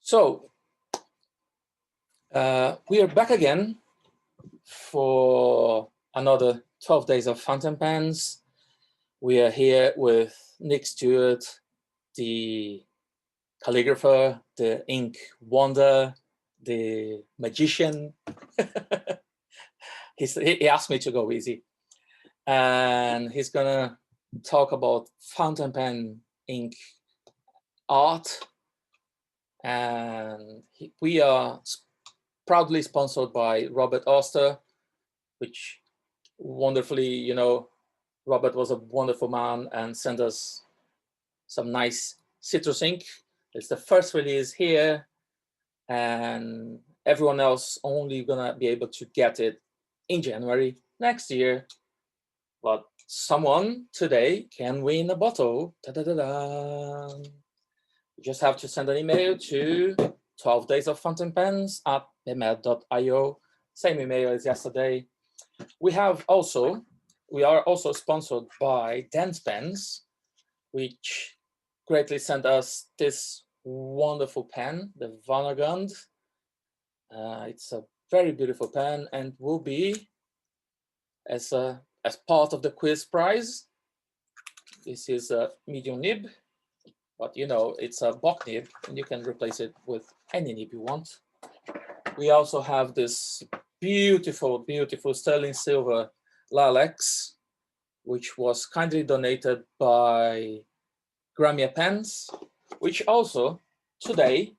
So we are back again for another 12 days of fountain pens. We are here with Nick Stewart, the calligrapher, the ink wonder, the magician. He asked me to go easy. And he's gonna talk about fountain pen ink art. And we are proudly sponsored by Robert Oster, which wonderfully, Robert was a wonderful man and sent us some nice citrus ink. It's the first release here, and everyone else only gonna be able to get it in January next year. But someone today can win a bottle. Da-da-da-da. You just have to send an email to 12daysoffountainpens@pemad.io. Same email as yesterday. We are also sponsored by Dance Pens, which greatly sent us this wonderful pen, the Vanagand. It's a very beautiful pen and will be as part of the quiz prize. This is a medium nib, but it's a Bock nib and you can replace it with any nib you want. We also have this beautiful, beautiful sterling silver Lilacs, which was kindly donated by Gramia Pens, which also today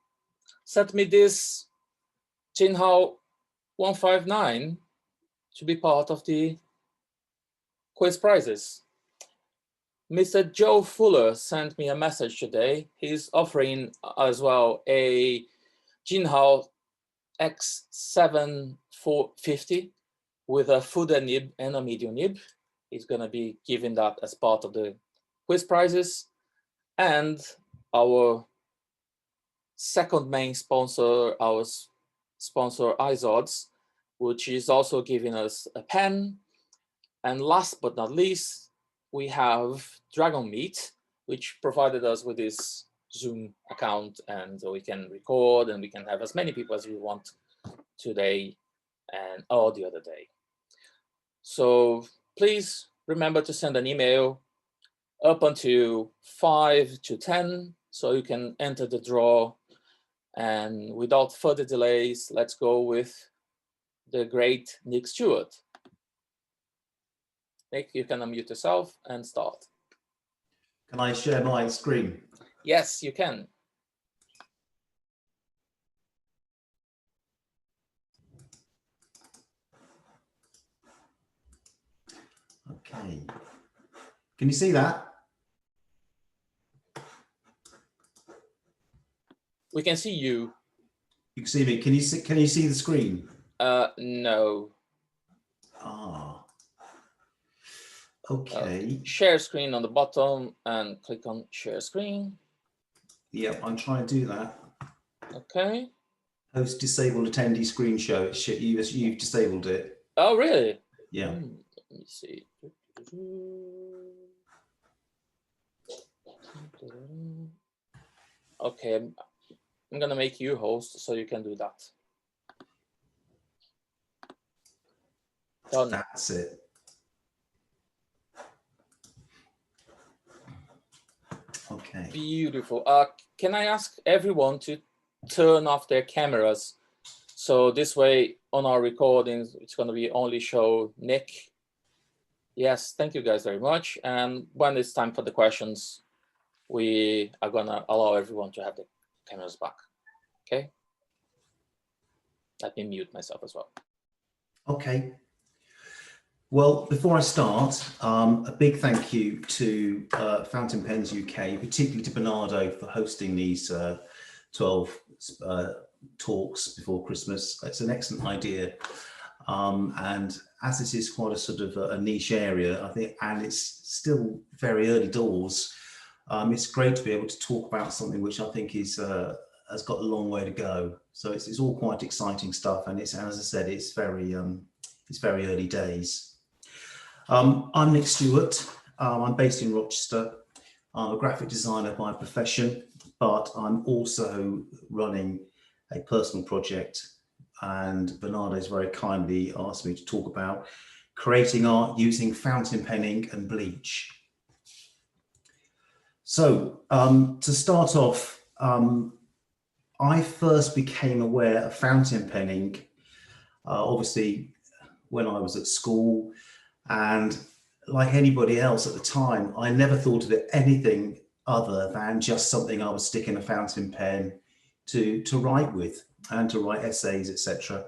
sent me this Jinhao 159 to be part of the quiz prizes. Mr. Joe Fuller sent me a message today. He's offering as well a Jinhao X7450 with a Fuda nib and a medium nib. He's going to be giving that as part of the quiz prizes. And our second main sponsor, our sponsor Izods, which is also giving us a pen. And last but not least, we have Dragon Meat, which provided us with this Zoom account, and we can record and we can have as many people as we want today and all the other day. So please remember to send an email up until 5 to 10 so you can enter the draw. And without further delays, let's go with the great Nick Stewart. Nick, you can unmute yourself and start. Can I share my screen? Yes, you can. Okay. Can you see that? We can see you. You can see me. Can you see the screen? No. Ah. Okay. Share screen on the bottom and click on share screen. Yep, I'm trying to do that. Okay. Host disabled attendee screen show. You've disabled it. Oh, really? Yeah. Let me see. Okay, I'm gonna make you host so you can do that. Done. That's it. Okay. Beautiful. Can I ask everyone to turn off their cameras? So this way on our recordings, it's going to be only show Nick. Yes, thank you guys very much. And when it's time for the questions, we are going to allow everyone to have the cameras back. Okay. Let me mute myself as well. Okay. Well, before I start, a big thank you to Fountain Pens UK, particularly to Bernardo for hosting these 12 talks before Christmas. It's an excellent idea. And as this is quite a sort of a niche area, I think, and it's still very early doors, it's great to be able to talk about something which I think is has got a long way to go. So it's all quite exciting stuff, and it's, as I said, it's very early days. I'm Nick Stewart. I'm based in Rochester. I'm a graphic designer by profession. but I'm also running a personal project, and Bernardo's very kindly asked me to talk about creating art using fountain pen ink and bleach. So to start off, I first became aware of fountain pen ink, obviously when I was at school, and like anybody else at the time, I never thought of it anything other than just something I would stick in a fountain pen to write with and to write essays, etc.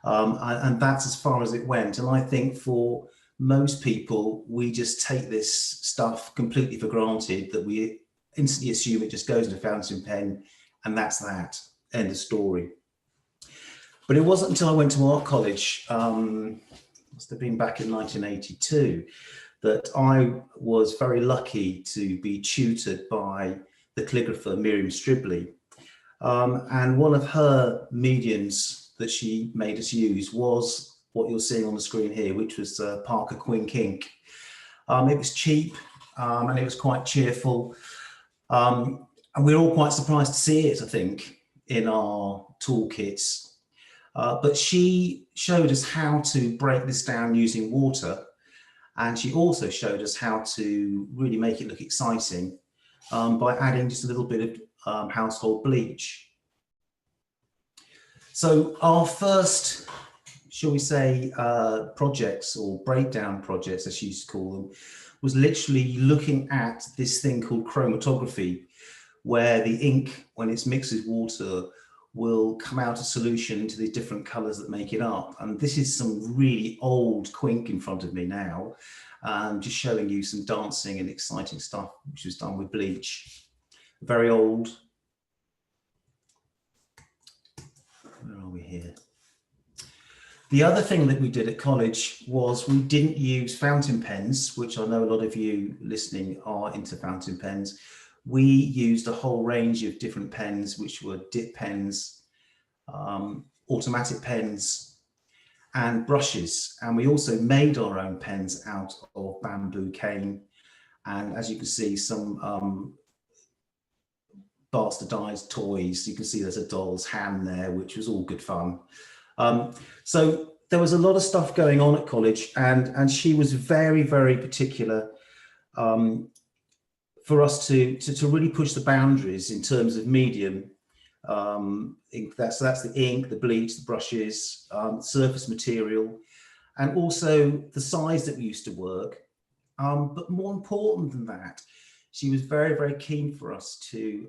And that's as far as it went. And I think for most people, we just take this stuff completely for granted, that we instantly assume it just goes in a fountain pen and that's that, end of story. But it wasn't until I went to art college, must have been back in 1982, that I was very lucky to be tutored by the calligrapher Miriam Stribley. And one of her mediums that she made us use was what you're seeing on the screen here, which was Parker Quink ink. It was cheap and it was quite cheerful. And we were all quite surprised to see it, I think, in our toolkits. But she showed us how to break this down using water. And she also showed us how to really make it look exciting by adding just a little bit of household bleach. So our first, shall we say, projects, or breakdown projects, as she used to call them, was literally looking at this thing called chromatography, where the ink, when it's mixed with water, will come out a solution into the different colors that make it up. And this is some really old Quink in front of me now, just showing you some dancing and exciting stuff, which was done with bleach. Very old. Where are we here? The other thing that we did at college was we didn't use fountain pens, which I know a lot of you listening are into fountain pens. We used a whole range of different pens, which were dip pens, automatic pens, and brushes. And we also made our own pens out of bamboo cane. And as you can see, some bastardized toys. You can see there's a doll's hand there, which was all good fun. So there was a lot of stuff going on at college, and she was very, very particular for us to really push the boundaries in terms of medium. So that's the ink, the bleach, the brushes, surface material, and also the size that we used to work. But more important than that, she was very, very keen for us to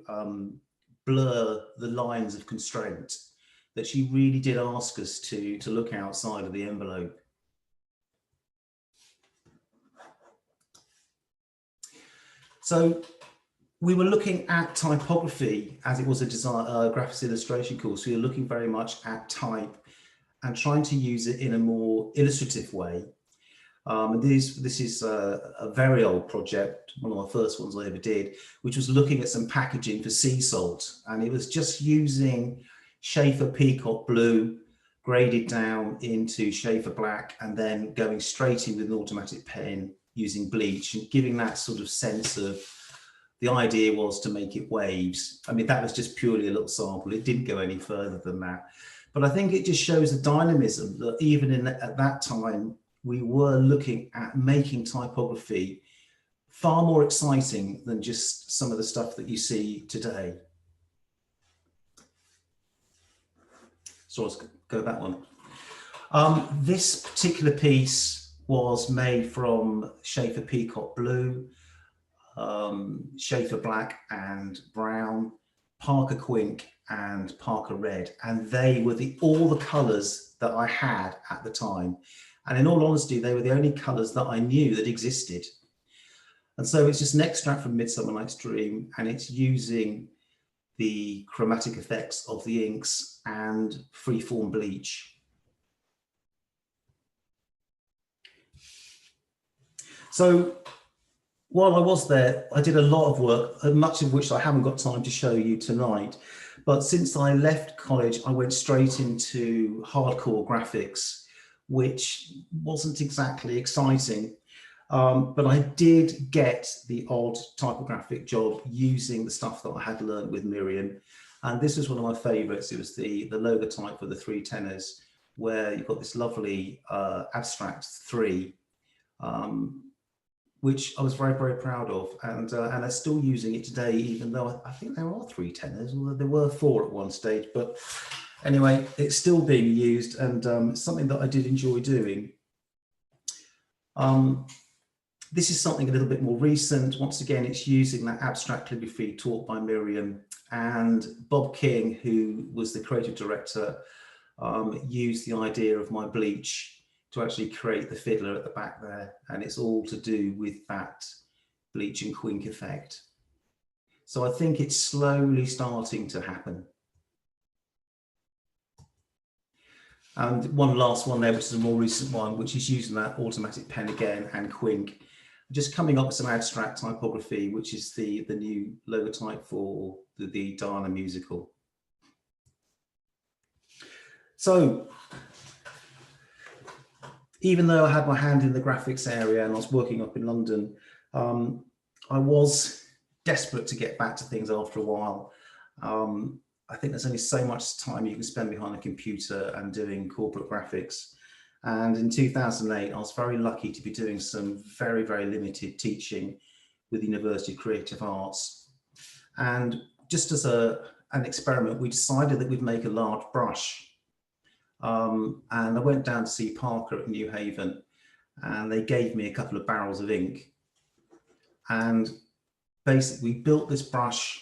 blur the lines of constraint, that she really did ask us to look outside of the envelope. So we were looking at typography, as it was a graphics illustration course. We were looking very much at type and trying to use it in a more illustrative way. This is a very old project, one of the first ones I ever did, which was looking at some packaging for sea salt. And it was just using Schaefer Peacock Blue, graded down into Schaefer Black, and then going straight in with an automatic pen using bleach and giving that sort of sense of, the idea was to make it waves. I mean, that was just purely a little sample. It didn't go any further than that. But I think it just shows the dynamism that even at that time, we were looking at making typography far more exciting than just some of the stuff that you see today. So let's go that one. This particular piece was made from Schaefer Peacock Blue, Schaefer Black and Brown, Parker Quink and Parker Red. And they were all the colors that I had at the time. And in all honesty, they were the only colors that I knew that existed. And so it's just an extract from Midsummer Night's Dream, and it's using the chromatic effects of the inks and freeform bleach. So while I was there, I did a lot of work, much of which I haven't got time to show you tonight. But since I left college, I went straight into hardcore graphics, which wasn't exactly exciting. But I did get the odd typographic job using the stuff that I had learned with Miriam. And this was one of my favorites. It was the logotype for the three tenors, where you've got this lovely abstract three, which I was very, very proud of. And I'm still using it today, even though I think there are three tenors, although there were four at one stage. But anyway, it's still being used, and something that I did enjoy doing. This is something a little bit more recent. Once again, it's using that abstract calligraphy taught by Miriam, and Bob King, who was the creative director, used the idea of my bleach to actually create the fiddler at the back there. And it's all to do with that bleach and quink effect. So I think it's slowly starting to happen. And one last one there, which is a more recent one, which is using that automatic pen again and quink. Just coming up with some abstract typography, which is the new logotype for the Diana musical. So even though I had my hand in the graphics area and I was working up in London, I was desperate to get back to things after a while. I think there's only so much time you can spend behind a computer and doing corporate graphics. And in 2008, I was very lucky to be doing some very, very limited teaching with the University of Creative Arts. And just as an experiment, we decided that we'd make a large brush. And I went down to see Parker at New Haven, and they gave me a couple of barrels of ink. And basically, we built this brush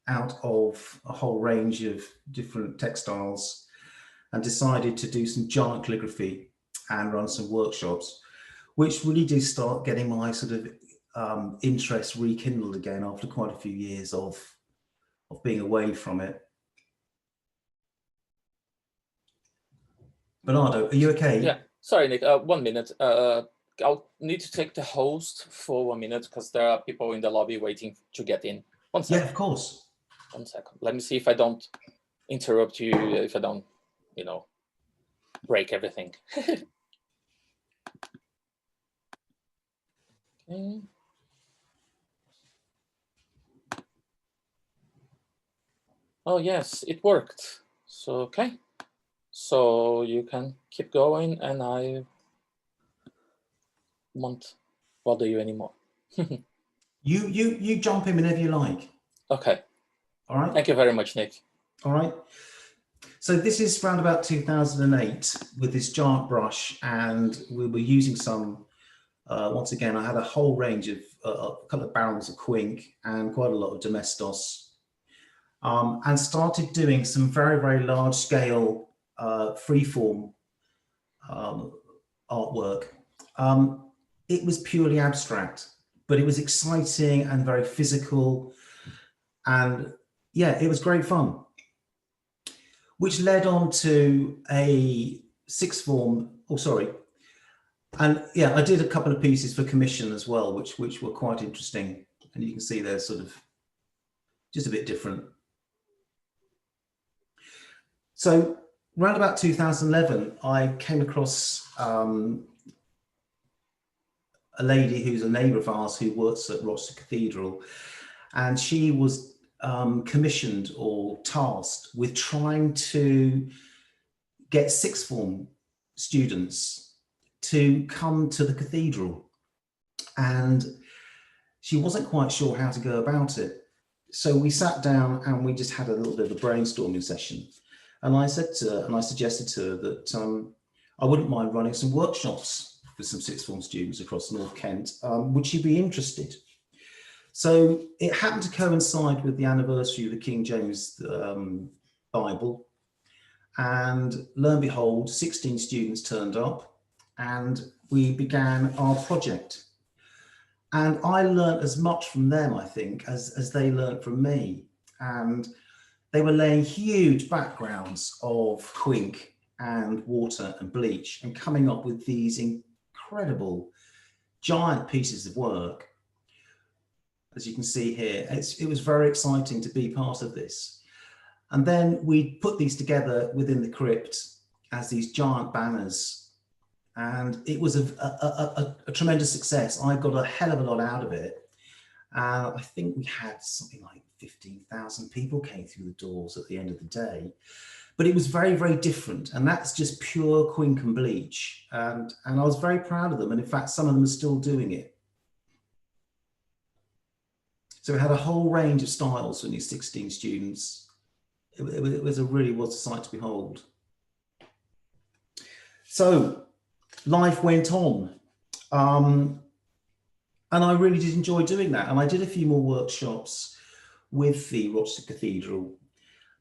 out of a whole range of different textiles, and decided to do some giant calligraphy and run some workshops, which really did start getting my sort of interest rekindled again after quite a few years of being away from it. Bernardo, are you okay? Yeah, sorry, Nick, 1 minute. I'll need to take the host for 1 minute because there are people in the lobby waiting to get in. 1 second. Yeah, of course. 1 second. Let me see if I don't interrupt you, if I don't, you know, break everything. Okay. Oh, yes, it worked. So, okay. So you can keep going, and I won't bother you anymore. You jump in whenever you like. Okay. All right. Thank you very much, Nick. All right. So this is around about 2008 with this giant brush, and we were using some, once again, I had a whole range of a couple of barrels of quink and quite a lot of domestos, and started doing some very, very large scale freeform artwork. It was purely abstract, but it was exciting and very physical. And yeah, it was great fun, which led on to a sixth form, oh, sorry. And yeah, I did a couple of pieces for commission as well, which were quite interesting. And you can see they're sort of just a bit different. So around about 2011, I came across a lady who's a neighbour of ours who works at Rochester Cathedral, and she was commissioned or tasked with trying to get sixth form students to come to the cathedral, and she wasn't quite sure how to go about it. So we sat down and we just had a little bit of a brainstorming session, and I said to her, and I suggested to her that I wouldn't mind running some workshops with some sixth form students across North Kent. Would she be interested? So it happened to coincide with the anniversary of the King James Bible, and lo and behold, 16 students turned up, and we began our project. And I learned as much from them, I think, as they learned from me. And they were laying huge backgrounds of quink and water and bleach and coming up with these incredible giant pieces of work. As you can see here, it was very exciting to be part of this. And then we put these together within the crypt as these giant banners And it was a tremendous success. I got a hell of a lot out of it. I think we had something like 15,000 people came through the doors at the end of the day. But it was very, very different. And that's just pure Quink and bleach. And I was very proud of them. And in fact, some of them are still doing it. So we had a whole range of styles for these 16 students. It really was a sight to behold. So life went on. And I really did enjoy doing that. And I did a few more workshops with the Rochester Cathedral.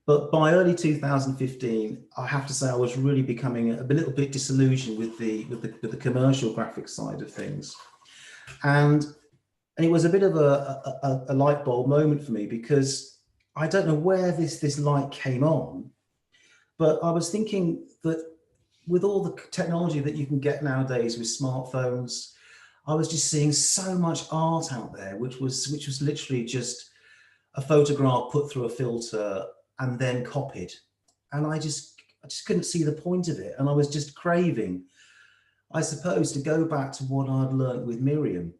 But by early 2015, I have to say I was really becoming a little bit disillusioned with the commercial graphics side of things. And it was a bit of a light bulb moment for me, because I don't know where this light came on, but I was thinking that with all the technology that you can get nowadays with smartphones, I was just seeing so much art out there, which was literally just a photograph put through a filter and then copied. And I just couldn't see the point of it. And I was just craving, I suppose, to go back to what I'd learned with Miriam.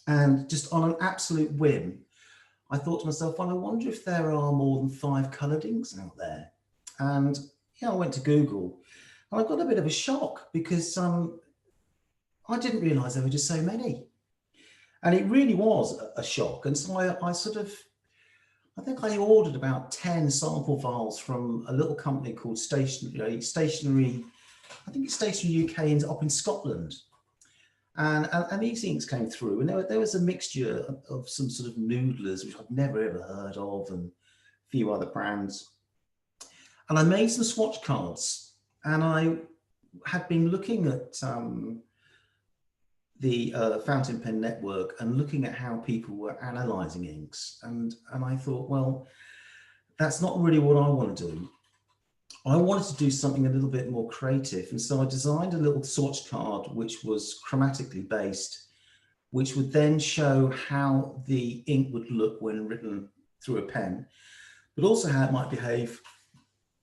And just on an absolute whim, I thought to myself, well, I wonder if there are more than 5 coloured inks out there. And yeah, I went to Google and I got a bit of a shock, because I didn't realise there were just so many. And it really was a shock. And so I think I ordered about 10 sample vials from a little company called Stationery, I think it's Stationery UK up in Scotland. And these inks came through, and there was a mixture of some sort of noodlers, which I'd never ever heard of, and a few other brands. And I made some swatch cards, and I had been looking at the fountain pen network and looking at how people were analysing inks. And I thought, well, that's not really what I want to do. I wanted to do something a little bit more creative. And so I designed a little swatch card, which was chromatically based, which would then show how the ink would look when written through a pen, but also how it might behave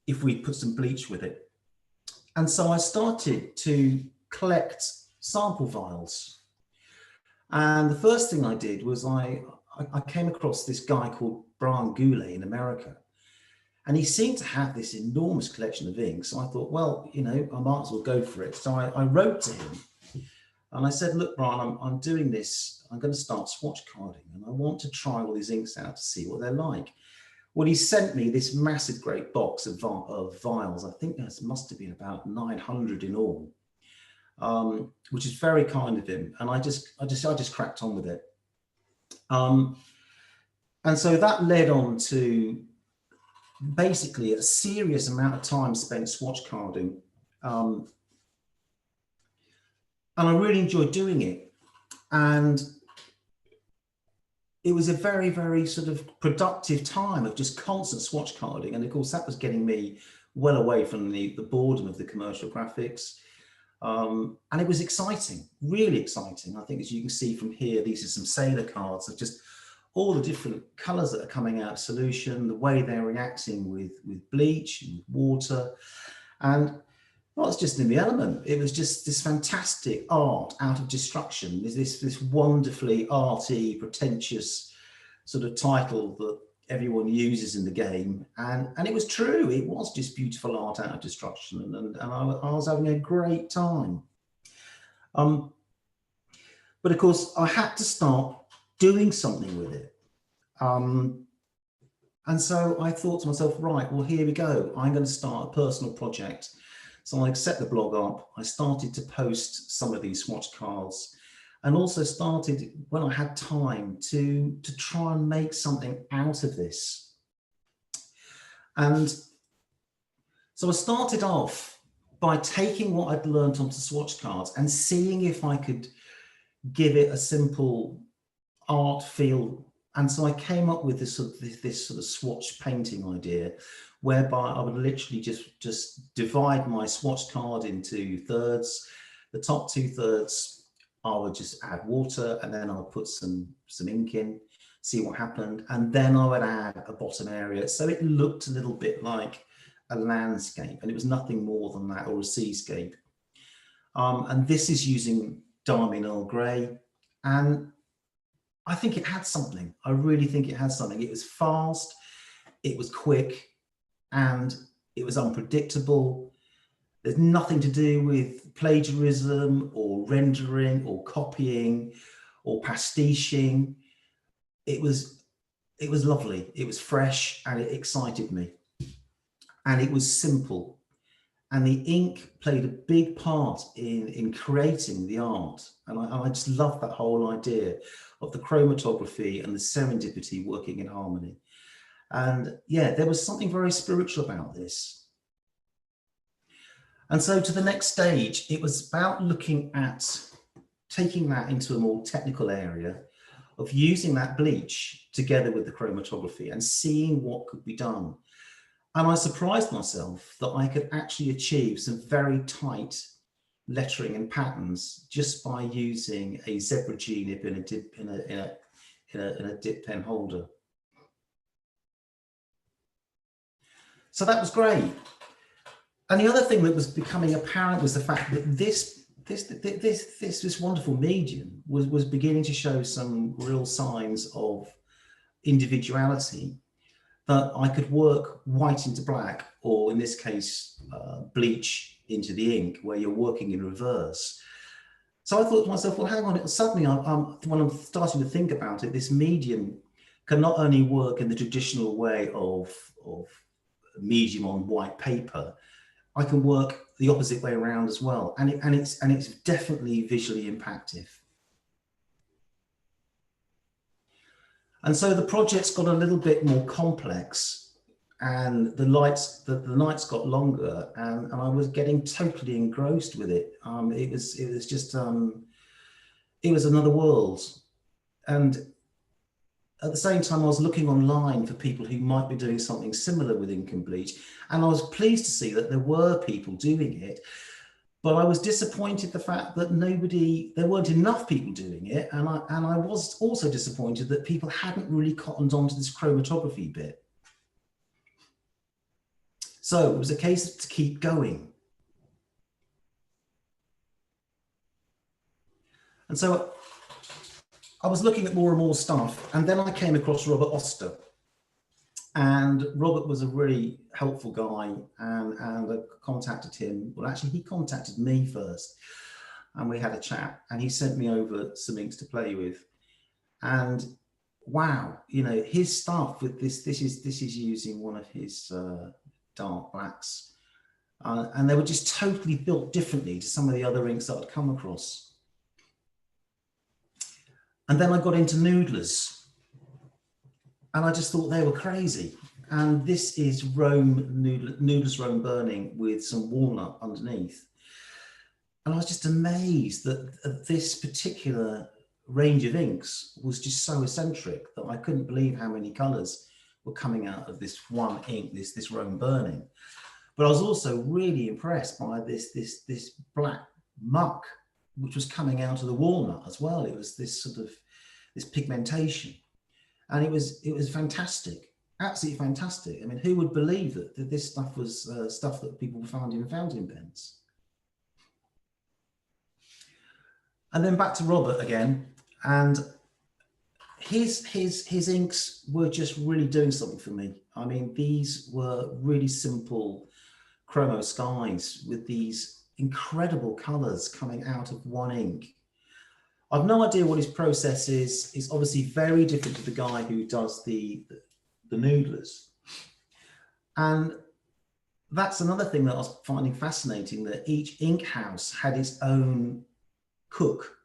if we put some bleach with it. And so I started to collect sample vials. And the first thing I did was I came across this guy called Brian Goulet in America. And he seemed to have this enormous collection of inks. So I thought, well, you know, I might as well go for it. So I wrote to him and I said, look, Brian, I'm doing this. I'm going to start swatch carding and I want to try all these inks out to see what they're like. Well, he sent me this massive, great box of vials. I think there must have been about 900 in all, which is very kind of him. And I just cracked on with it. And so that led on to basically a serious amount of time spent swatch carding. And I really enjoyed doing it. And it was a very, very sort of productive time of just constant swatch carding. And of course, that was getting me well away from the boredom of the commercial graphics. And it was exciting, really exciting. I think, as you can see from here, these are some sailor cards of just all the different colors that are coming out of solution, the way they're reacting with bleach and water. And well, it's just in the element. It was just this fantastic art out of destruction. There's this wonderfully arty, pretentious sort of title that everyone uses in the game. And it was true. It was just beautiful art out of destruction. And I was having a great time. But of course, I had to start doing something with it. And so I thought to myself, right, well, here we go. I'm going to start a personal project. So I set the blog up. I started to post some of these swatch cards, and also started, when I had time, to try and make something out of this. And so I started off by taking what I'd learned onto swatch cards and seeing if I could give it a simple art feel. And so I came up with this sort of swatch painting idea, whereby I would literally just divide my swatch card into thirds. The top 2/3, I would just add water, and then I would put some ink in, see what happened. And then I would add a bottom area. So it looked a little bit like a landscape, and it was nothing more than that, or a seascape. And this is using Diamond Earl Grey. And I think it had something. I really think it had something. It was fast, it was quick, and it was unpredictable. There's nothing to do with plagiarism or rendering or copying or pastiching. It was lovely. It was fresh and it excited me. And it was simple. And the ink played a big part in creating the art. And I just loved that whole idea of the chromatography and the serendipity working in harmony. And yeah, there was something very spiritual about this. And so to the next stage, it was about looking at taking that into a more technical area of using that bleach together with the chromatography and seeing what could be done. And I surprised myself that I could actually achieve some very tight lettering and patterns just by using a zebra G-nib in a dip pen holder. So that was great. And the other thing that was becoming apparent was the fact that this wonderful medium was beginning to show some real signs of individuality, that I could work white into black, or in this case, bleach into the ink, where you're working in reverse. So I thought to myself, well, hang on, suddenly when I'm starting to think about it, this medium can not only work in the traditional way of medium on white paper, I can work the opposite way around as well. And it's definitely visually impactful. And so the project's got a little bit more complex, and the nights got longer, and I was getting totally engrossed with it. It was another world. And at the same time, I was looking online for people who might be doing something similar with ink and bleach. And I was pleased to see that there were people doing it, but I was disappointed the fact that there weren't enough people doing it. And I was also disappointed that people hadn't really cottoned onto this chromatography bit. So it was a case to keep going. And so I was looking at more and more stuff, and then I came across Robert Oster. And Robert was a really helpful guy, and I contacted him. Well, actually, he contacted me first, and we had a chat, and he sent me over some inks to play with. And wow, you know, his stuff with this is using one of his dark blacks, and they were just totally built differently to some of the other inks that I'd come across. And then I got into noodlers, and I just thought they were crazy. And this is Noodler's Rome Burning with some walnut underneath. And I was just amazed that this particular range of inks was just so eccentric that I couldn't believe how many colors were coming out of this one ink, this Rome Burning. But I was also really impressed by this black muck, which was coming out of the walnut as well. It was this pigmentation. And it was fantastic, absolutely fantastic. I mean, who would believe that this stuff was stuff that people found in fountain pens? And then back to Robert again, and his inks were just really doing something for me. I mean, these were really simple chromo skies with these incredible colors coming out of one ink. I've no idea what his process is. It's obviously very different to the guy who does the noodlers. And that's another thing that I was finding fascinating, that each ink house had its own cook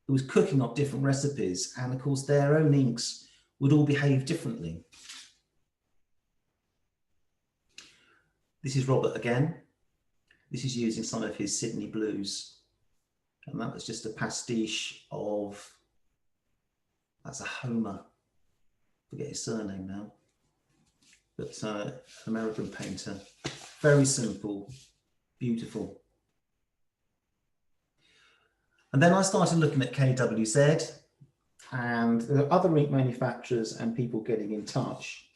who was cooking up different recipes. And of course, their own inks would all behave differently. This is Robert again. This is using some of his Sydney blues. And that was just a pastiche of, that's a Homer, forget his surname now, but an American painter. Very simple, beautiful. And then I started looking at KWZ, and there are other ink manufacturers and people getting in touch.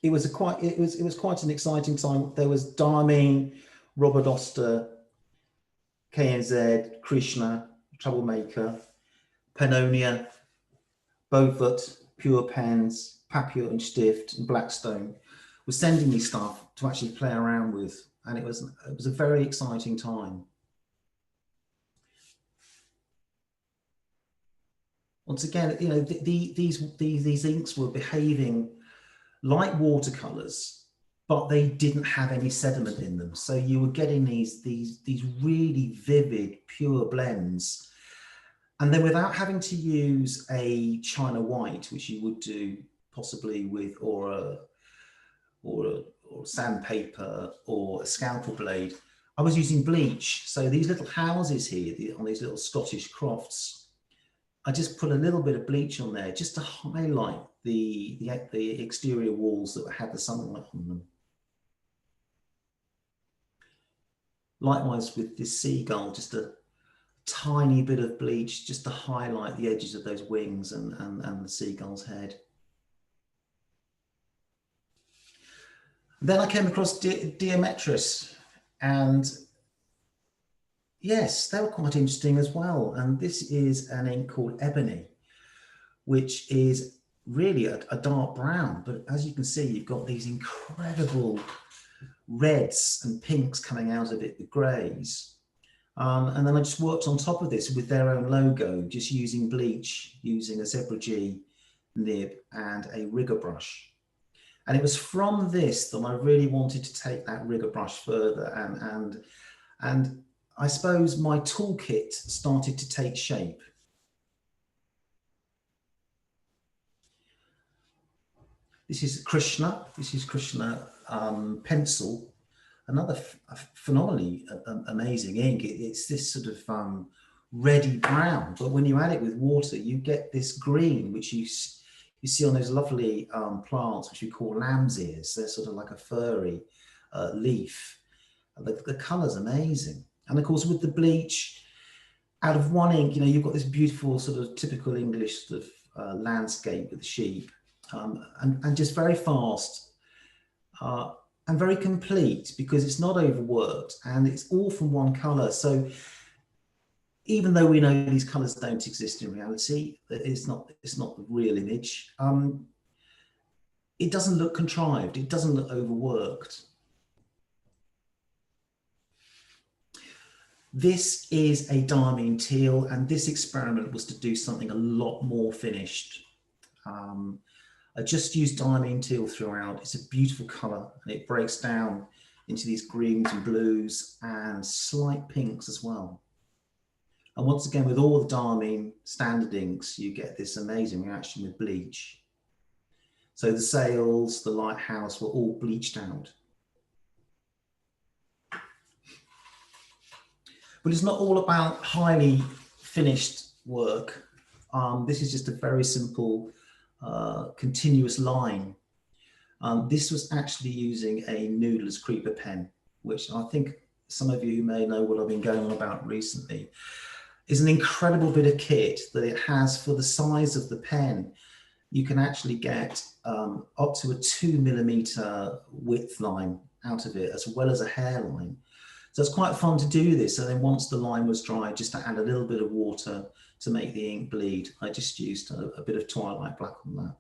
It was quite an exciting time. There was Diamine Robert Oster, KNZ, Krishna, Troublemaker, Pannonia, Beaufort, Pure Pens, Papio and Stift, and Blackstone were sending me stuff to actually play around with, and it was a very exciting time. Once again, you know, these inks were behaving like watercolors, but they didn't have any sediment in them. So you were getting these really vivid, pure blends. And then without having to use a China white, which you would do possibly with, or sandpaper or a scalpel blade, I was using bleach. So these little houses here, on these little Scottish crofts, I just put a little bit of bleach on there just to highlight the exterior walls that had the sunlight on them. Likewise with this seagull, just a tiny bit of bleach just to highlight the edges of those wings and the seagull's head. Then I came across Diametris, and yes, they were quite interesting as well. And this is an ink called Ebony, which is really a dark brown. But as you can see, you've got these incredible reds and pinks coming out of it, the greys. And then I just worked on top of this with their own logo, just using bleach, using a Zebra G nib and a rigger brush. And it was from this that I really wanted to take that rigger brush further, and I suppose my toolkit started to take shape. This is Krishna. This is Krishna pencil. Another phenomenally amazing ink. It's this sort of reddy brown, but when you add it with water, you get this green, which you see on those lovely plants, which we call lamb's ears. They're sort of like a furry leaf. The colour's amazing. And of course, with the bleach, out of one ink, you know, you've got this beautiful sort of typical English sort of landscape with the sheep, and just very fast and very complete, because it's not overworked and it's all from one colour. So even though we know these colours don't exist in reality, it's not the real image, it doesn't look contrived, it doesn't look overworked. This is a Diamine teal, and this experiment was to do something a lot more finished. I just used Diamine teal throughout. It's a beautiful colour, and it breaks down into these greens and blues and slight pinks as well. And once again, with all the Diamine standard inks, you get this amazing reaction with bleach. So the sails, the lighthouse were all bleached out. But it's not all about highly finished work. This is just a very simple continuous line. This was actually using a Noodler's Creeper pen, which I think some of you may know what I've been going on about recently. Is an incredible bit of kit that it has for the size of the pen. You can actually get up to a 2mm width line out of it, as well as a hairline. So it's quite fun to do this. And then once the line was dry, just to add a little bit of water to make the ink bleed, I just used a bit of Twilight Black on that.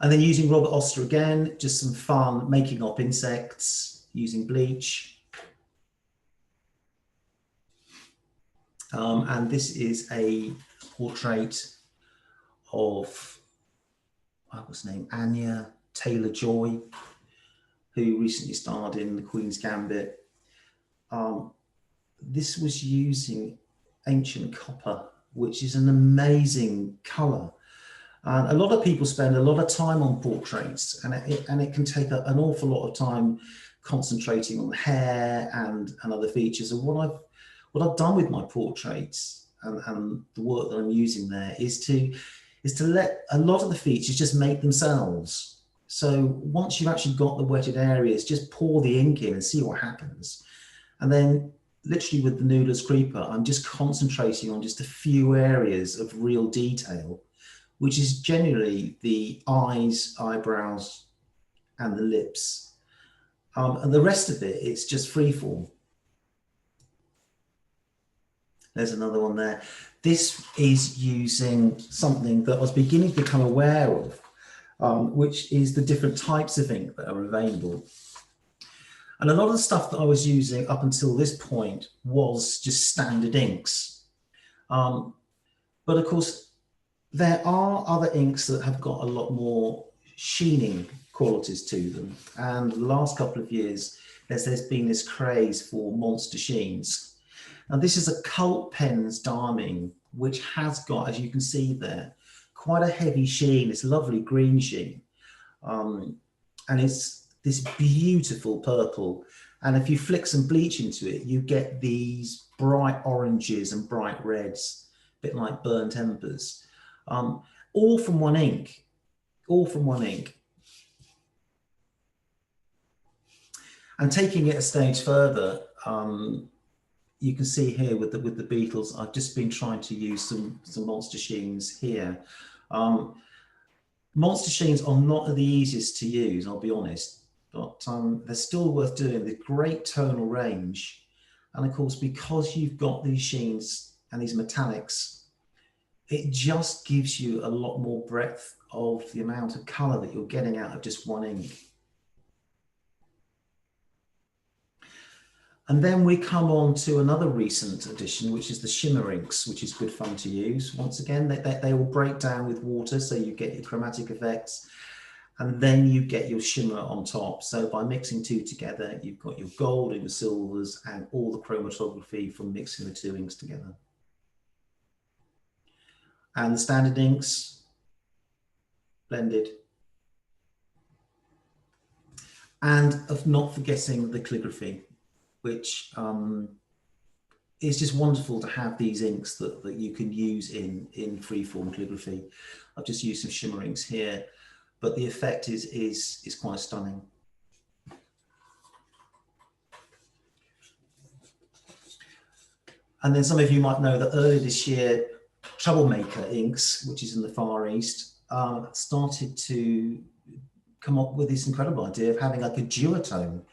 And then using Robert Oster again, just some fun, making up insects, using bleach. And this is a portrait of, what was her name, Anya Taylor-Joy, who recently starred in The Queen's Gambit. This was using ancient copper, which is an amazing colour. A lot of people spend a lot of time on portraits, and it can take an awful lot of time concentrating on hair and other features. And what I've done with my portraits and the work that I'm using there is to let a lot of the features just make themselves. So once you've actually got the wetted areas, just pour the ink in and see what happens. And then literally with the Noodler's Creeper, I'm just concentrating on just a few areas of real detail, which is generally the eyes, eyebrows, and the lips. And the rest of it, it's just freeform. There's another one there. This is using something that I was beginning to become aware of, which is the different types of ink that are available. And a lot of the stuff that I was using up until this point was just standard inks. But of course, there are other inks that have got a lot more sheening qualities to them. And the last couple of years, there's been this craze for monster sheens. And this is a Cult Pens Diamine, which has got, as you can see there, quite a heavy sheen. It's a lovely green sheen. And it's this beautiful purple. And if you flick some bleach into it, you get these bright oranges and bright reds, a bit like burnt embers, all from one ink, all from one ink. And taking it a stage further, you can see here with the Beatles, I've just been trying to use some monster sheens here. Monster sheens are not the easiest to use, I'll be honest, but they're still worth doing. They're great tonal range. And of course, because you've got these sheens and these metallics, it just gives you a lot more breadth of the amount of color that you're getting out of just one ink. And then we come on to another recent addition, which is the shimmer inks, which is good fun to use. Once again, they will break down with water, so you get your chromatic effects, and then you get your shimmer on top. So by mixing two together, you've got your gold and your silvers and all the chromatography from mixing the two inks together. And the standard inks, blended. And of not forgetting the calligraphy, which is just wonderful to have these inks that you can use in freeform calligraphy. I've just used some shimmer inks here, but the effect is quite stunning. And then some of you might know that earlier this year, Troublemaker Inks, which is in the Far East, started to come up with this incredible idea of having like a duotone.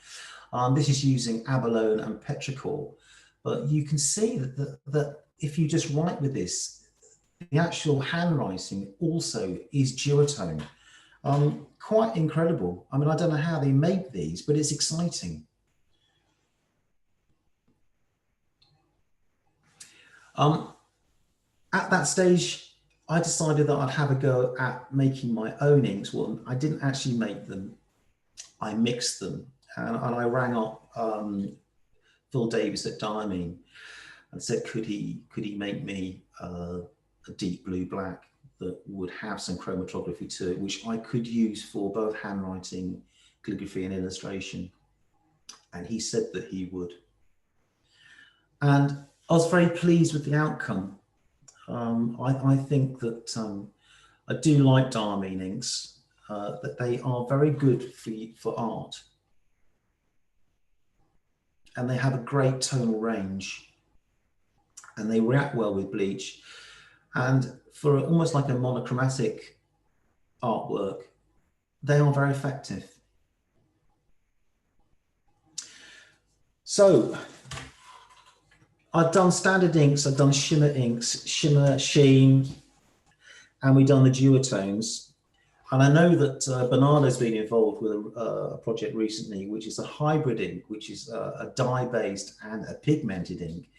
This is using abalone and petrichor, but you can see that if you just write with this, the actual handwriting also is duotone. Quite incredible. I mean, I don't know how they make these, but it's exciting. At that stage, I decided that I'd have a go at making my own inks. Well, I didn't actually make them, I mixed them. And I rang up Phil Davis at Diamine and said, could he make me a deep blue black that would have some chromatography to it, which I could use for both handwriting, calligraphy and illustration. And he said that he would. And I was very pleased with the outcome. I think that I do like Diamine inks, that they are very good for art. And they have a great tonal range and they react well with bleach. And for almost like a monochromatic artwork, they are very effective. So I've done standard inks, I've done shimmer inks, shimmer, sheen, and we've done the duotones. And I know that Bernardo's been involved with a project recently, which is a hybrid ink, which is a dye-based and a pigmented ink,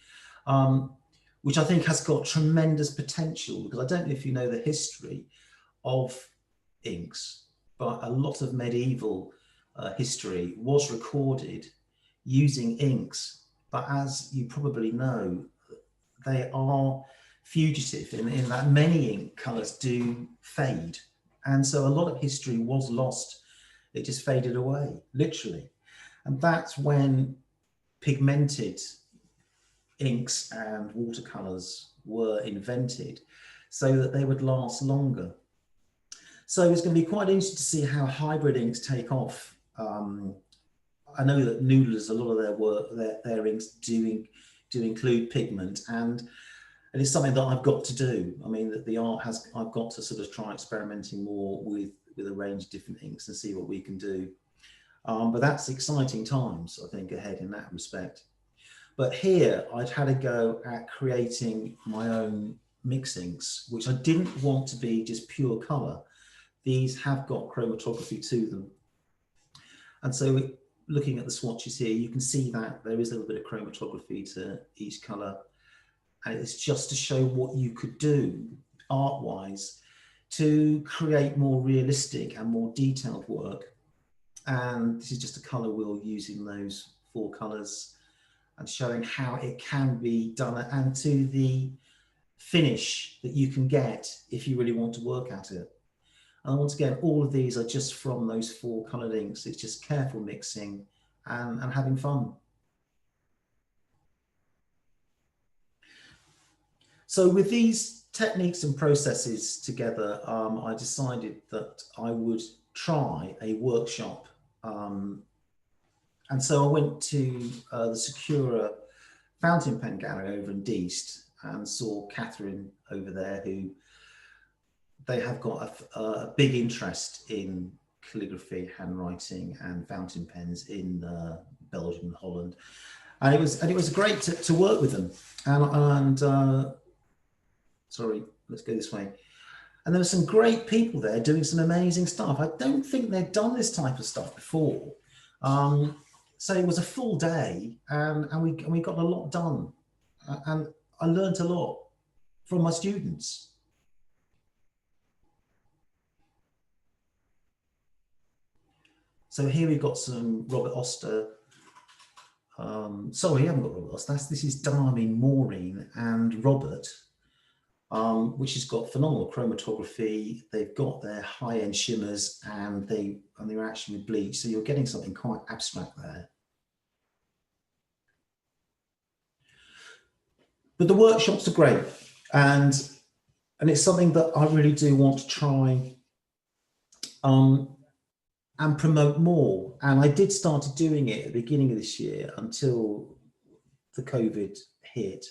which I think has got tremendous potential, because I don't know if you know the history of inks, but a lot of medieval history was recorded using inks. But as you probably know, they are fugitive in that many ink colours do fade. And so a lot of history was lost. It just faded away, literally. And that's when pigmented inks and watercolors were invented so that they would last longer. So it's going to be quite interesting to see how hybrid inks take off. I know that Noodlers, a lot of their work, their inks do include pigment, and it's something that I've got to do. I mean, that the art has, I've got to sort of try experimenting more with a range of different inks and see what we can do. But that's exciting times, I think, ahead in that respect. But here I'd had a go at creating my own mixings, which I didn't want to be just pure color. These have got chromatography to them. And so looking at the swatches here, you can see that there is a little bit of chromatography to each color. And it's just to show what you could do art-wise to create more realistic and more detailed work. And this is just a color wheel using those 4 colors and showing how it can be done and to the finish that you can get if you really want to work at it. And once again, all of these are just from those 4 colored inks. It's just careful mixing and having fun. So with these techniques and processes together, I decided that I would try a workshop. And so I went to the Sakura fountain pen gallery over in Deest and saw Catherine over there, who they have got a big interest in calligraphy, handwriting and fountain pens in Belgium and Holland. And it was great to work with them. And sorry, let's go this way. And there were some great people there doing some amazing stuff. I don't think they'd done this type of stuff before. So it was a full day and we got a lot done. And I learned a lot from my students. So here we've got some Robert Oster. Sorry, I haven't got Robert Oster. This is Darmin, Maureen and Robert, which has got phenomenal chromatography. They've got their high-end shimmers and they're actually bleached. So you're getting something quite abstract there. But the workshops are great. And it's something that I really do want to try and promote more. And I did start doing it at the beginning of this year until the COVID hit.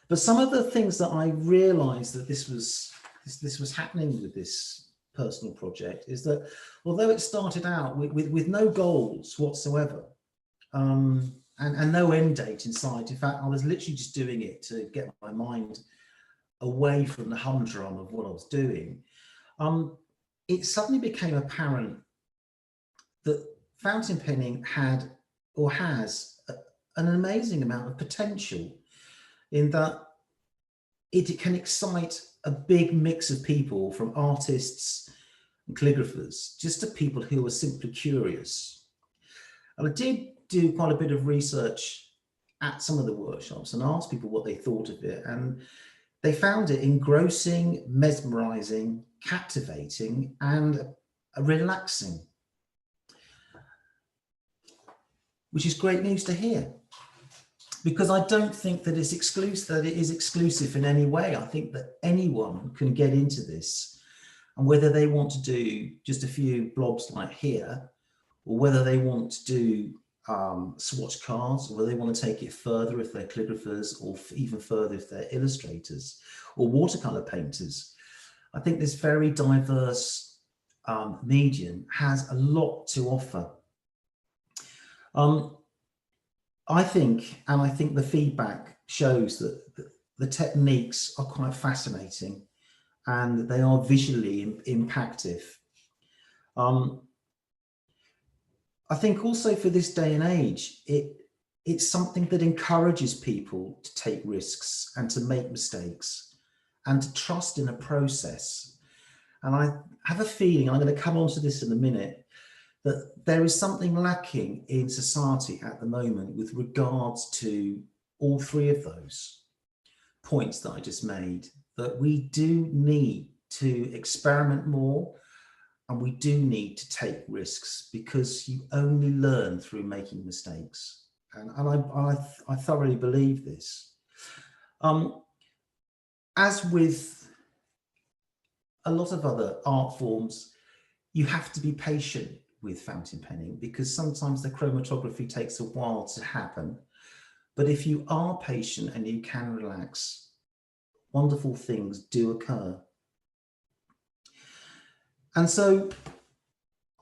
But some of the things that I realized that this was happening with this personal project is that although it started out with no goals whatsoever, and no end date in sight. In fact, I was literally just doing it to get my mind away from the humdrum of what I was doing. It suddenly became apparent that fountain penning had or has an amazing amount of potential in that it can excite a big mix of people, from artists and calligraphers, just to people who are simply curious. And I did do quite a bit of research at some of the workshops and asked people what they thought of it. And they found it engrossing, mesmerizing, captivating, and relaxing, which is great news to hear. Because I don't think that it's exclusive, that it is exclusive in any way. I think that anyone can get into this, and whether they want to do just a few blobs like here, or whether they want to do swatch cards, or whether they want to take it further if they're calligraphers, or even further if they're illustrators or watercolor painters. I think this very diverse medium has a lot to offer. I think the feedback shows that the techniques are quite fascinating and they are visually impactful. I think also for this day and age, it's something that encourages people to take risks and to make mistakes and to trust in a process. And I have a feeling, and I'm going to come on to this in a minute, that there is something lacking in society at the moment with regards to all 3 of those points that I just made, that we do need to experiment more and we do need to take risks, because you only learn through making mistakes. And I thoroughly believe this. As with a lot of other art forms, you have to be patient with fountain penning, because sometimes the chromatography takes a while to happen. But if you are patient and you can relax, wonderful things do occur. And so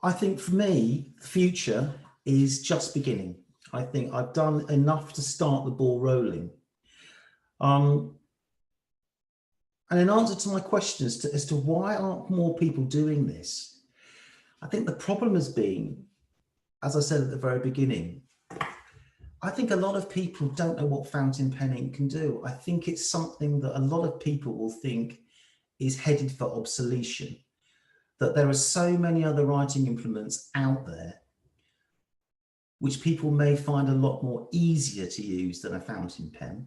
I think for me, the future is just beginning. I think I've done enough to start the ball rolling. And in answer to my question as to why aren't more people doing this, I think the problem has been, as I said at the very beginning, I think a lot of people don't know what fountain penning can do. I think it's something that a lot of people will think is headed for obsolescence, that there are so many other writing implements out there which people may find a lot more easier to use than a fountain pen.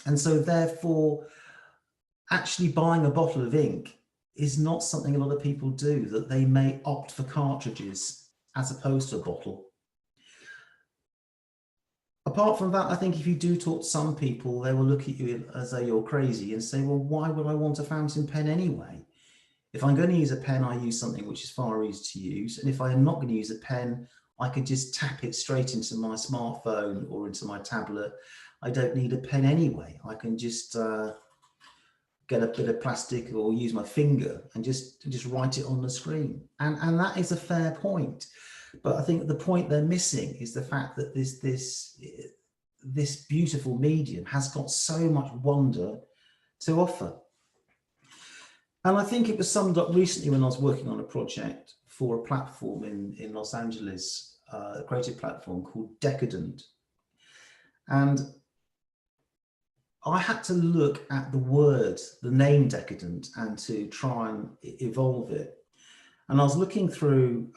And so therefore, actually buying a bottle of ink is not something a lot of people do, that they may opt for cartridges as opposed to a bottle. Apart from that, I think if you do talk to some people, they will look at you as though you're crazy and say, well, why would I want a fountain pen anyway? If I'm going to use a pen, I use something which is far easier to use. And if I am not going to use a pen, I can just tap it straight into my smartphone or into my tablet. I don't need a pen anyway. I can just get a bit of plastic or use my finger and just write it on the screen. And that is a fair point. But I think the point they're missing is the fact that this beautiful medium has got so much wonder to offer. And I think it was summed up recently when I was working on a project for a platform in Los Angeles, a creative platform called Decadent. And I had to look at the word, the name Decadent, and to try and evolve it. And I was looking through,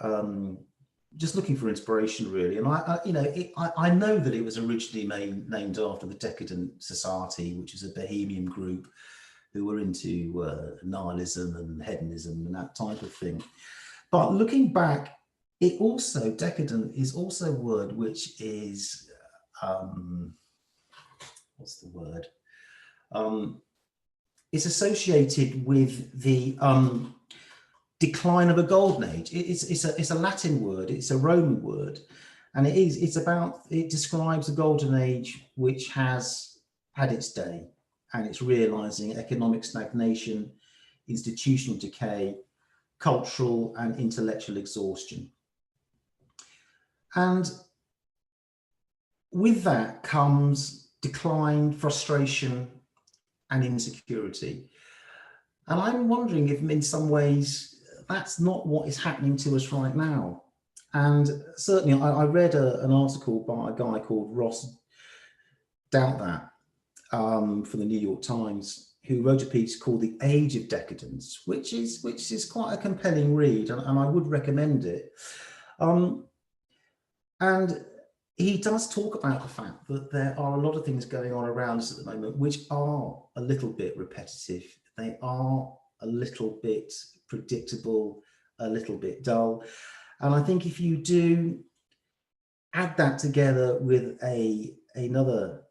just looking for inspiration really. And I know that it was originally named after the Decadent Society, which is a bohemian group who were into nihilism and hedonism and that type of thing. But looking back, decadent is also a word which is, what's the word? It's associated with the decline of a golden age. It's a Latin word, it's a Roman word, and it describes a golden age which has had its day, and it's realizing economic stagnation, institutional decay, cultural and intellectual exhaustion. And with that comes decline, frustration, and insecurity. And I'm wondering if in some ways that's not what is happening to us right now. And certainly I read an article by a guy called Ross Douthat from the New York Times, who wrote a piece called The Age of Decadence, which is quite a compelling read, and I would recommend it. And he does talk about the fact that there are a lot of things going on around us at the moment which are a little bit repetitive. They are a little bit predictable, a little bit dull. And I think if you do add that together with another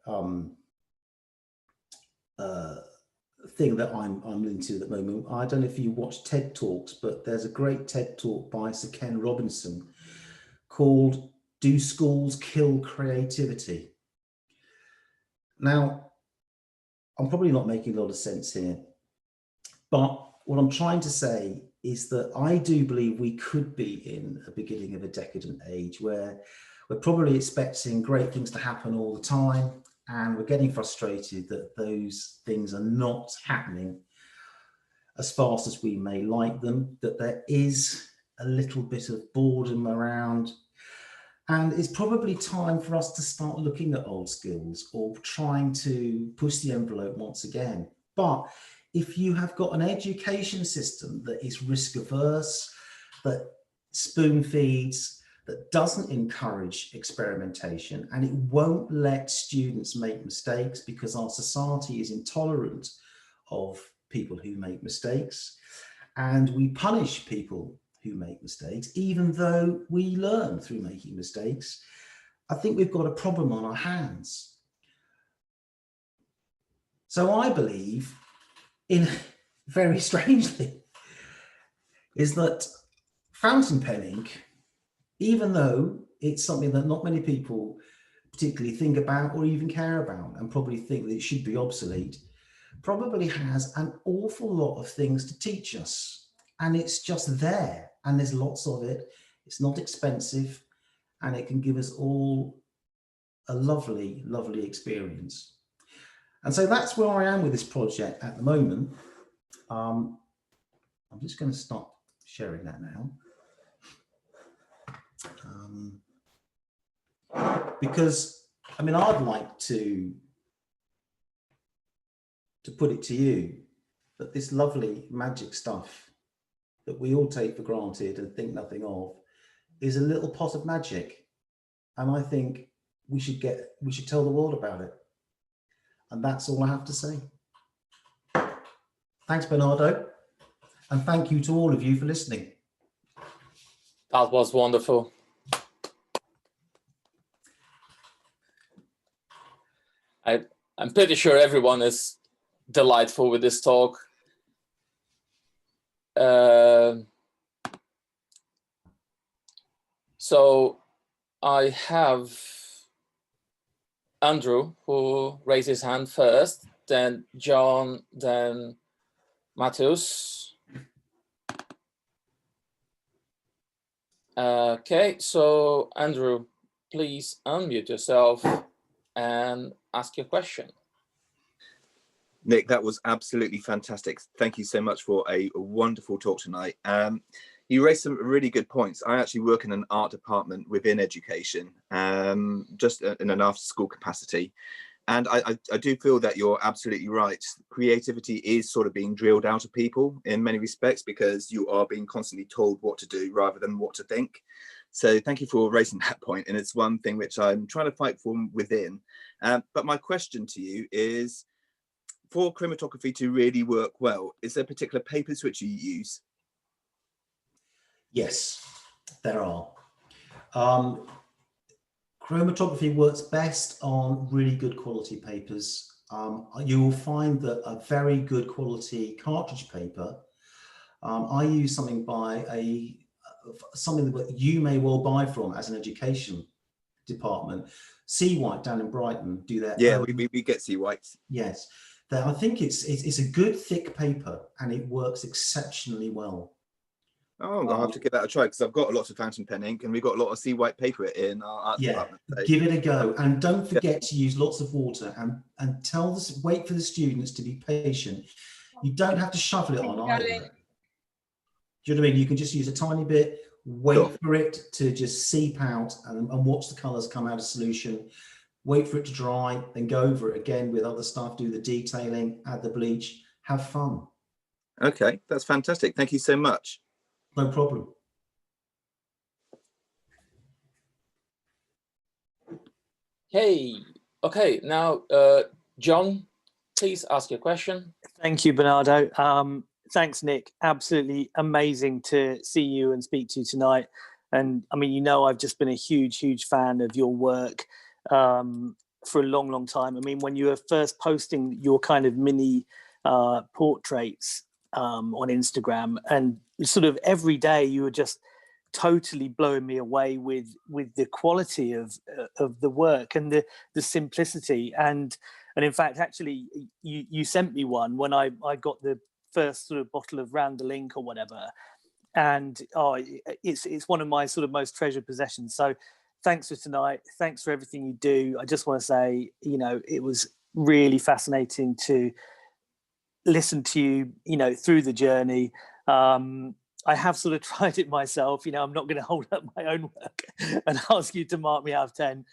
thing that I'm into at the moment, I don't know if you watch TED Talks, but there's a great TED Talk by Sir Ken Robinson called Do Schools Kill Creativity? Now, I'm probably not making a lot of sense here, but what I'm trying to say is that I do believe we could be in a beginning of a decadent age where we're probably expecting great things to happen all the time, and we're getting frustrated that those things are not happening as fast as we may like them, that there is a little bit of boredom around. And it's probably time for us to start looking at old skills or trying to push the envelope once again. But if you have got an education system that is risk averse, that spoon feeds, that doesn't encourage experimentation, and it won't let students make mistakes because our society is intolerant of people who make mistakes, and we punish people who make mistakes, even though we learn through making mistakes, I think we've got a problem on our hands. So I believe, very strangely, is that fountain penning, even though it's something that not many people particularly think about or even care about, and probably think that it should be obsolete, probably has an awful lot of things to teach us. And it's just there. and there's lots of it. It's not expensive, and it can give us all a lovely, lovely experience. And so that's where I am with this project at the moment. I'm just going to stop sharing that now. Because, I mean, I'd like to put it to you that this lovely magic stuff that we all take for granted and think nothing of is a little pot of magic. And I think we should tell the world about it. And that's all I have to say. Thanks, Bernardo. And thank you to all of you for listening. That was wonderful. I'm pretty sure everyone is delightful with this talk. So I have Andrew, who raised his hand first, then John, then Matheus. Okay, so Andrew, please unmute yourself and ask your question. Nick, that was absolutely fantastic. Thank you so much for a wonderful talk tonight. You raised some really good points. I actually work in an art department within education, just in an after-school capacity. And I do feel that you're absolutely right. Creativity is sort of being drilled out of people in many respects because you are being constantly told what to do rather than what to think. So thank you for raising that point. And it's one thing which I'm trying to fight for within. But my question to you is, for chromatography to really work well, is there particular papers which you use? Yes, there are. Chromatography works best on really good quality papers. You will find that a very good quality cartridge paper, I use something something that you may well buy from as an education department. C White down in Brighton do that. Yeah, we get C Whites. Yes, I think it's a good thick paper and it works exceptionally well. Oh, I'll have to give that a try because I've got lots of fountain pen ink and we've got a lot of C White paper in our art department. So. Give it a go, and don't forget to use lots of water and wait for the students to be patient. You don't have to shovel it on either. Do you know what I mean? You can just use a tiny bit, wait for it to just seep out and watch the colours come out of solution. Wait for it to dry, then go over it again with other stuff, do the detailing, add the bleach, have fun. Okay, that's fantastic. Thank you so much. No problem. Hey, okay, now John, please ask your question. Thank you, Bernardo. Thanks, Nick. Absolutely amazing to see you and speak to you tonight. And I mean, you know, I've just been a huge, huge fan of your work for a long, long time. I mean, when you were first posting your kind of mini portraits on Instagram, and sort of every day you were just totally blowing me away with the quality of the work and the simplicity. And in fact, actually, you sent me one when I got the first sort of bottle of Round the Link or whatever. And it's one of my sort of most treasured possessions. So thanks for tonight. Thanks for everything you do. I just want to say, you know, it was really fascinating to listen to you, you know, through the journey. I have sort of tried it myself. You know, I'm not going to hold up my own work and ask you to mark me out of 10.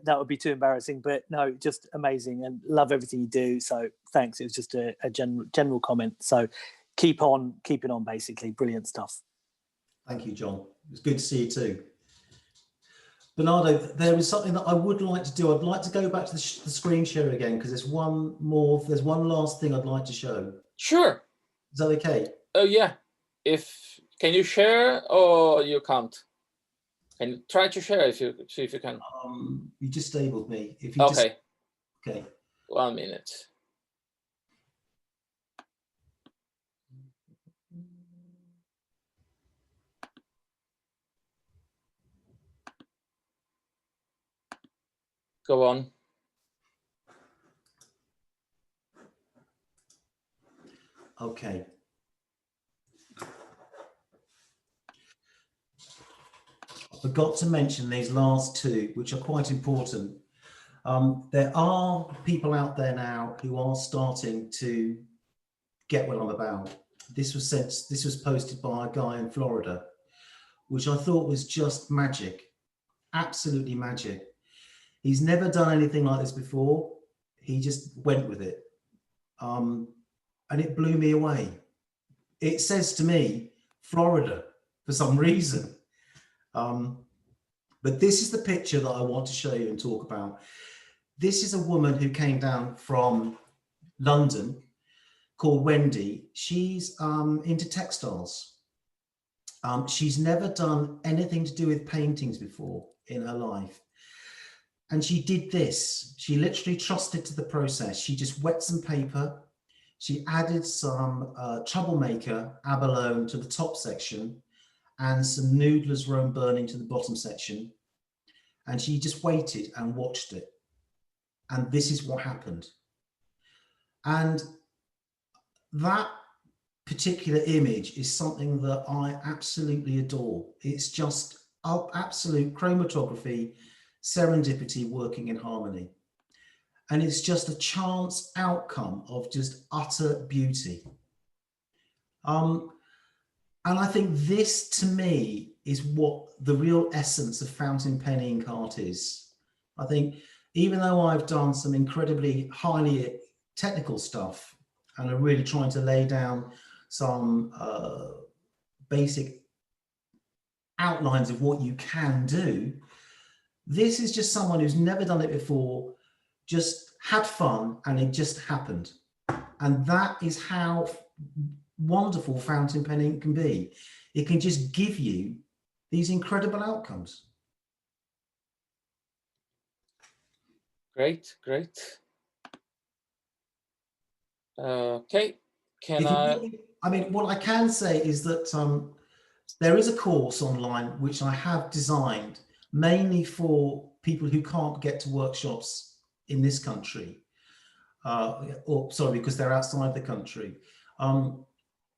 That would be too embarrassing. But no, just amazing, and love everything you do. So thanks. It was just a general comment. So keep on keeping on, basically. Brilliant stuff. Thank you, John. It's good to see you too. Bernardo, there is something that I would like to do. I'd like to go back to the screen share again because there's one last thing I'd like to show. Sure. Is that okay? Oh yeah. Can you share or you can't? Can you try to share if you see if you can? You just disabled me. If you okay. Okay. 1 minute. Go on. Okay. I forgot to mention these last two, which are quite important. There are people out there now who are starting to get what I'm about. This was posted by a guy in Florida, which I thought was just magic, absolutely magic. He's never done anything like this before. He just went with it. And it blew me away. It says to me, Florida, for some reason. But this is the picture that I want to show you and talk about. This is a woman who came down from London called Wendy. She's into textiles. She's never done anything to do with paintings before in her life. And she did this. She literally trusted to the process. She just wet some paper. She added some Troublemaker abalone to the top section and some Noodler's Rome Burning to the bottom section. And she just waited and watched it. And this is what happened. And that particular image is something that I absolutely adore. It's just absolute chromatography, serendipity working in harmony. And it's just a chance outcome of just utter beauty. And I think this, to me, is what the real essence of fountain pen ink art is. I think even though I've done some incredibly highly technical stuff and are really trying to lay down some basic outlines of what you can do, this is just someone who's never done it before, just had fun, and it just happened. And that is how wonderful fountain pen ink can be. It can just give you these incredible outcomes. Great, great. Okay, I mean, what I can say is that there is a course online which I have designed mainly for people who can't get to workshops in this country, or sorry, because they're outside the country.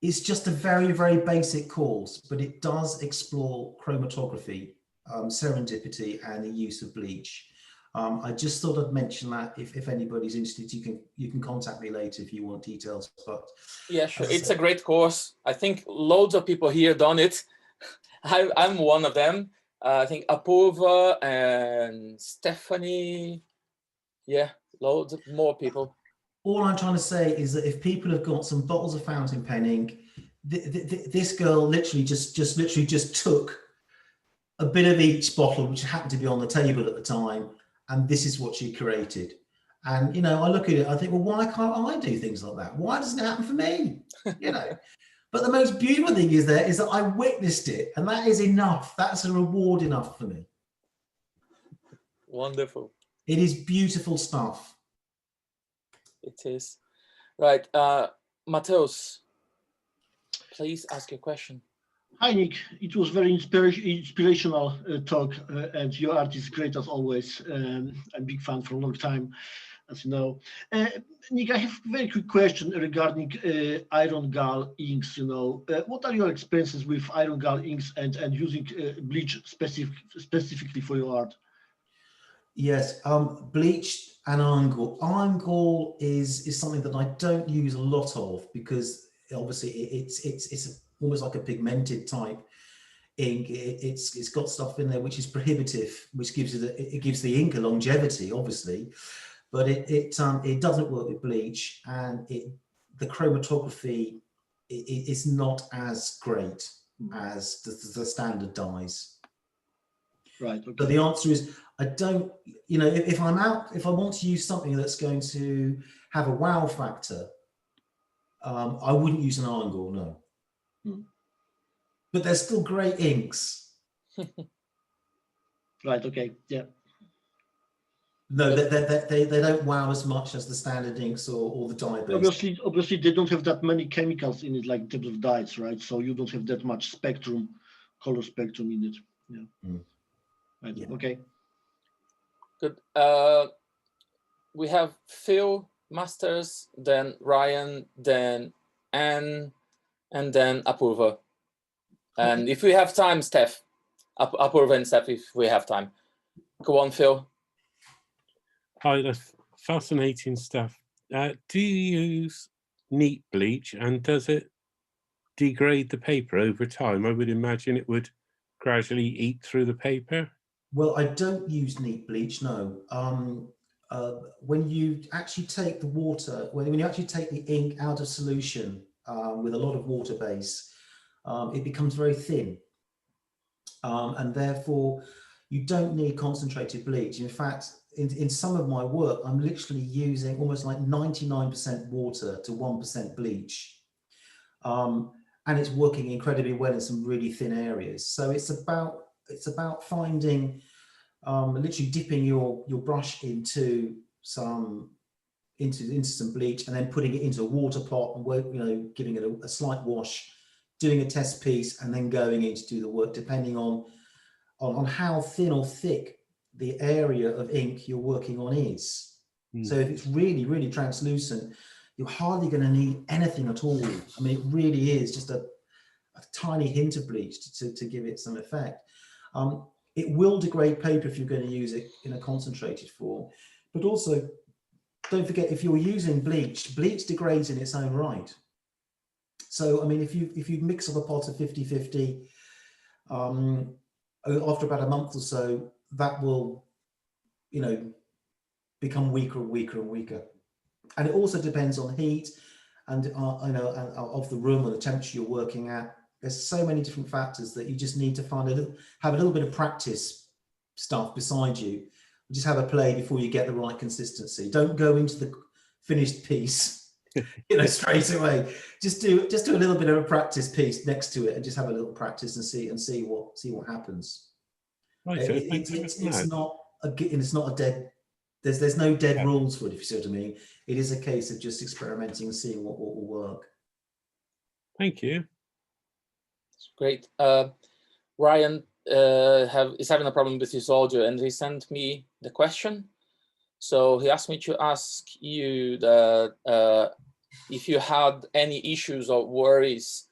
It's just a very, very basic course, but it does explore chromatography, serendipity, and the use of bleach. I just thought I'd mention that if anybody's interested, you can contact me later if you want details. But yeah, sure, it's a great course. I think loads of people here done it. I'm one of them. I think Apurva and Stephanie. Yeah, loads of more people. All I'm trying to say is that if people have got some bottles of fountain pen ink, this girl literally just took a bit of each bottle, which happened to be on the table at the time, and this is what she created. And, you know, I look at it, I think, well, why can't I do things like that? Why doesn't it happen for me? You know, but the most beautiful thing is that I witnessed it, and that is enough. That's a reward enough for me. Wonderful. It is beautiful stuff. It is. Right. Mateus, please ask your question. Hi, Nick. It was very inspirational talk, and your art is great as always. I'm a big fan for a long time, as you know. Nick, I have a very quick question regarding iron gall inks. You know, what are your experiences with iron gall inks and using bleach specifically for your art? Yes, bleach and iron gall. Iron gall is something that I don't use a lot of because obviously it's almost like a pigmented type ink. It's got stuff in there which is prohibitive, which gives it gives the ink a longevity, obviously, but it doesn't work with bleach, and the chromatography is not as great as the standard dyes. Right. Okay. So the answer is I don't, you know, if I want to use something that's going to have a wow factor, I wouldn't use an iron gall, no. But they're still great inks. Right. Okay. Yeah. No, they don't wow as much as the standard inks or the dye-based. Obviously, they don't have that many chemicals in it, like in terms of dyes, right? So you don't have that much spectrum, color spectrum in it. Yeah. Right. Yeah. Okay. Good. We have Phil Masters, then Ryan, then Anne, and then Apurva. And if we have time, Steph, approve and stuff if we have time. Go on, Phil. Hi, that's fascinating stuff. Do you use neat bleach, and does it degrade the paper over time? I would imagine it would gradually eat through the paper. Well, I don't use neat bleach, no. When you actually take the water, when you actually take the ink out of solution with a lot of water base, it becomes very thin. And therefore, you don't need concentrated bleach. In fact, in some of my work, I'm literally using almost like 99% water to 1% bleach. And it's working incredibly well in some really thin areas. So it's about finding, literally dipping your brush into some bleach and then putting it into a water pot and giving it a slight wash, doing a test piece, and then going in to do the work, depending on how thin or thick the area of ink you're working on is. So if it's really, really translucent, you're hardly going to need anything at all. I mean, it really is just a tiny hint of bleach to give it some effect. It will degrade paper if you're going to use it in a concentrated form, but also don't forget, if you're using bleach degrades in its own right. So, I mean, if you mix up a pot of 50-50, after about a month or so, that will, become weaker and weaker and weaker. And it also depends on heat and of the room or the temperature you're working at. There's so many different factors that you just need to have a little bit of practice stuff beside you. Just have a play before you get the right consistency. Don't go into the finished piece, straight away. Just do a little bit of a practice piece next to it, and just have a little practice and see what happens. Right, It's not a dead. There's no dead rules for it, if you see what I mean. It is a case of just experimenting and seeing what will work. Thank you. Great. Ryan is having a problem with his audio, and he sent me the question. So he asked me to ask you if you had any issues or worries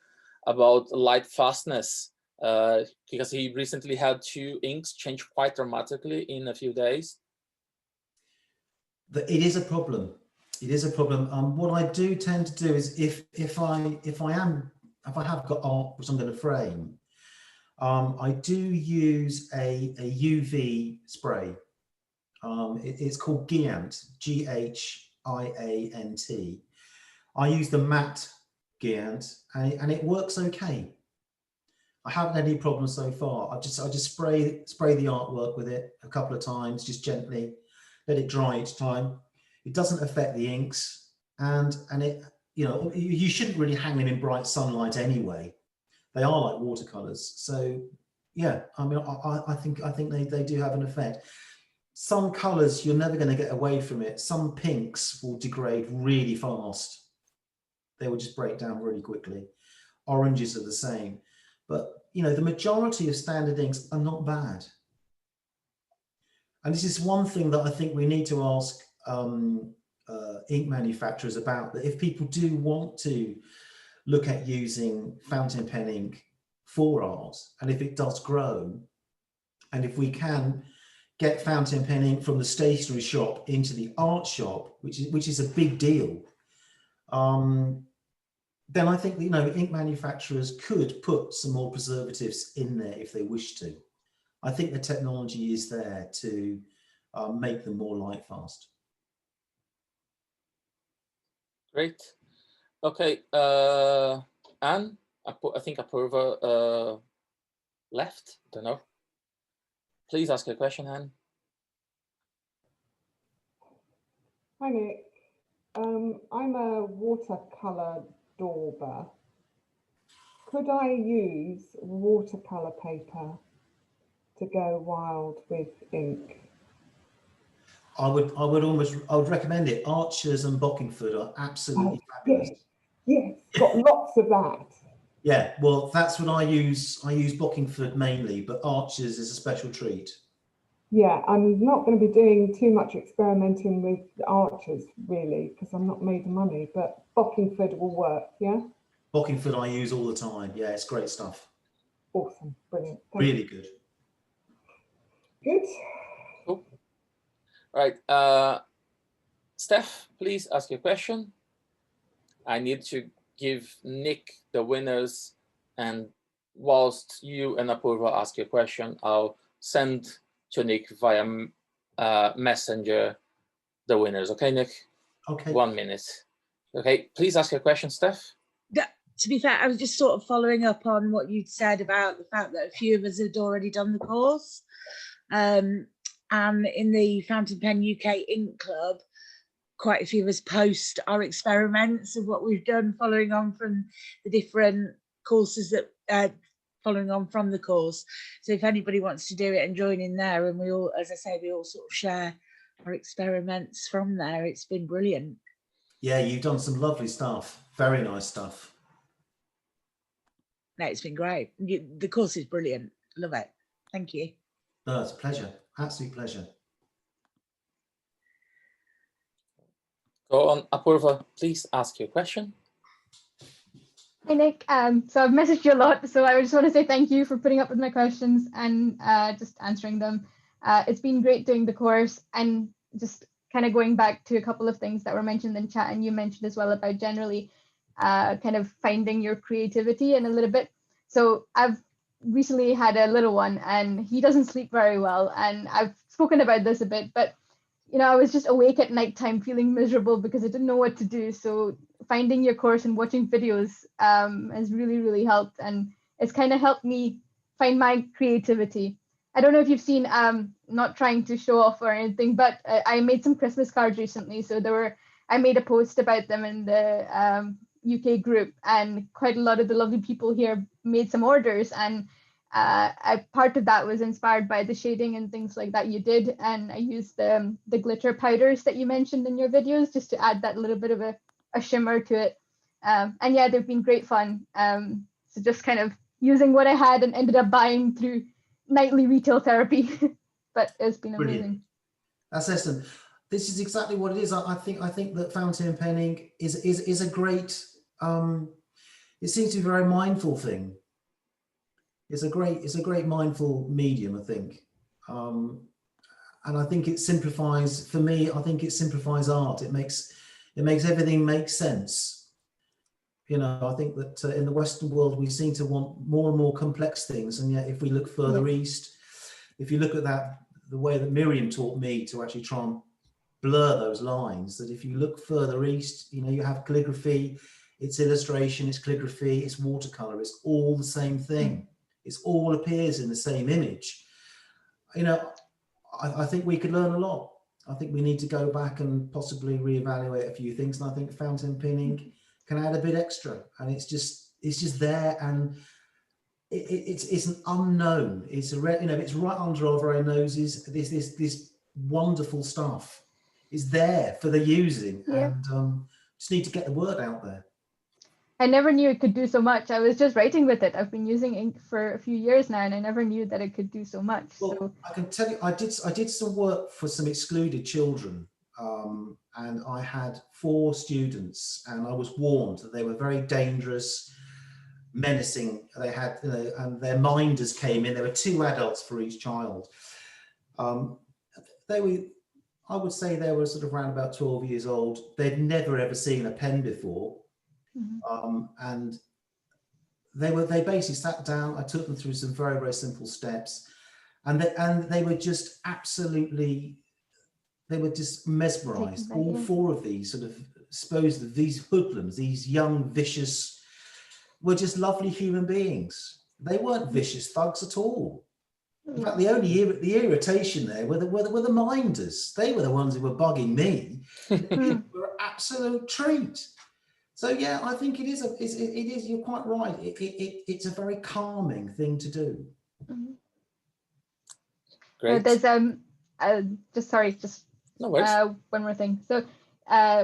about light fastness, because he recently had 2 inks change quite dramatically in a few days. It is a problem. It is a problem. What I do tend to do is if I have got art which I'm going to frame, I do use a UV spray. It's called Giant, Giant. I use the matte Giant, and it works okay. I haven't had any problems so far. I just spray the artwork with it a couple of times, just gently, let it dry each time. It doesn't affect the inks, and it, you shouldn't really hang them in bright sunlight anyway. They are like watercolors. So yeah, I mean, I think they do have an effect. Some colors you're never going to get away from it. Some pinks will degrade really fast. They will just break down really quickly. Oranges are the same. But the majority of standard inks are not bad. And this is one thing that I think we need to ask ink manufacturers about, that if people do want to look at using fountain pen ink for art, and if it does grow, and if we can get fountain pen ink from the stationery shop into the art shop, which is a big deal, then I think ink manufacturers could put some more preservatives in there if they wish to. I think the technology is there to make them more light fast. Great. Okay, Anne, I think Apurva left. Don't know. Please ask a question, Anne. Hi, Nick. I'm a watercolor dauber. Could I use watercolor paper to go wild with ink? I would recommend it. Archers and Bockingford are absolutely fabulous. Yes, got lots of that. Yeah, well, that's what I use. I use Bockingford mainly, but Archers is a special treat. Yeah, I'm not going to be doing too much experimenting with Archers, really, because I'm not made of money, but Bockingford will work, yeah? Bockingford I use all the time. Yeah, it's great stuff. Awesome, brilliant. Really good. Good. Cool. All right. Steph, please ask your question. I need to give Nick the winners, and whilst you and Apurva ask your question, I'll send to Nick via Messenger the winners. Okay, Nick? Okay. 1 minute. Okay, please ask your question, Steph. To be fair, I was just sort of following up on what you'd said about the fact that a few of us had already done the course. And in the Fountain Pen UK Ink Club, quite a few of us post our experiments of what we've done following on from the different courses that following on from the course. So if anybody wants to do it and join in there, and we all, as I say, we all sort of share our experiments from there. It's been brilliant. Yeah, you've done some lovely stuff. Very nice stuff. No, it's been great. The course is brilliant. Love it. Thank you. No, it's a pleasure. Absolute pleasure. Go on, Apurva, please ask your question. Hey Nick, so I've messaged you a lot, so I just want to say thank you for putting up with my questions and just answering them. It's been great doing the course, and just kind of going back to a couple of things that were mentioned in chat, and you mentioned as well about generally kind of finding your creativity in a little bit. So I've recently had a little one, and he doesn't sleep very well, and I've spoken about this a bit, but you know, I was just awake at nighttime feeling miserable because I didn't know what to do. So finding your course and watching videos has really, really helped. And it's kind of helped me find my creativity. I don't know if you've seen, not trying to show off or anything, but I made some Christmas cards recently. So I made a post about them in the UK group, and quite a lot of the lovely people here made some orders. And part of that was inspired by the shading and things like that you did, and I used the glitter powders that you mentioned in your videos just to add that little bit of a shimmer to it, and yeah, they've been great fun. So just kind of using what I had and ended up buying through nightly retail therapy. But it's been amazing. Brilliant. That's excellent. This is exactly what it is. I think that fountain penning is a great it seems to be a very mindful thing. It's a great mindful medium, I think, and I think it simplifies, for me, I think it simplifies art. It makes everything make sense. You know, I think that in the Western world we seem to want more and more complex things, and yet if we look further east, if you look at that, the way that Miriam taught me to actually try and blur those lines, that if you look further east, you know, you have calligraphy, it's illustration, it's calligraphy, it's watercolor, it's all the same thing. It all appears in the same image. You know, I think we could learn a lot. I think we need to go back and possibly reevaluate a few things. And I think fountain penning can add a bit extra. And it's just there, and it's an unknown. It's you know, it's right under our very noses. This wonderful stuff is there for the using, and just need to get the word out there. I never knew it could do so much. I was just writing with it. I've been using ink for a few years now, and I never knew that it could do so much. Well, so I can tell you, I did some work for some excluded children, and I had 4 students, and I was warned that they were very dangerous, menacing. They had, you know, and their minders came in. There were 2 adults for each child. They were, I would say, they were sort of around about 12 years old. They'd never ever seen a pen before. And they basically sat down. I took them through some very, very simple steps, and they were just absolutely, they were just mesmerized. All 4 of these sort of, supposed of these hoodlums, these young vicious, were just lovely human beings. They weren't vicious thugs at all. In fact, the only the irritation there were the minders. They were the ones who were bugging me. They were an absolute treat. So yeah, I think it is. You're quite right. It's a very calming thing to do. Great. There's No worries. one more thing. So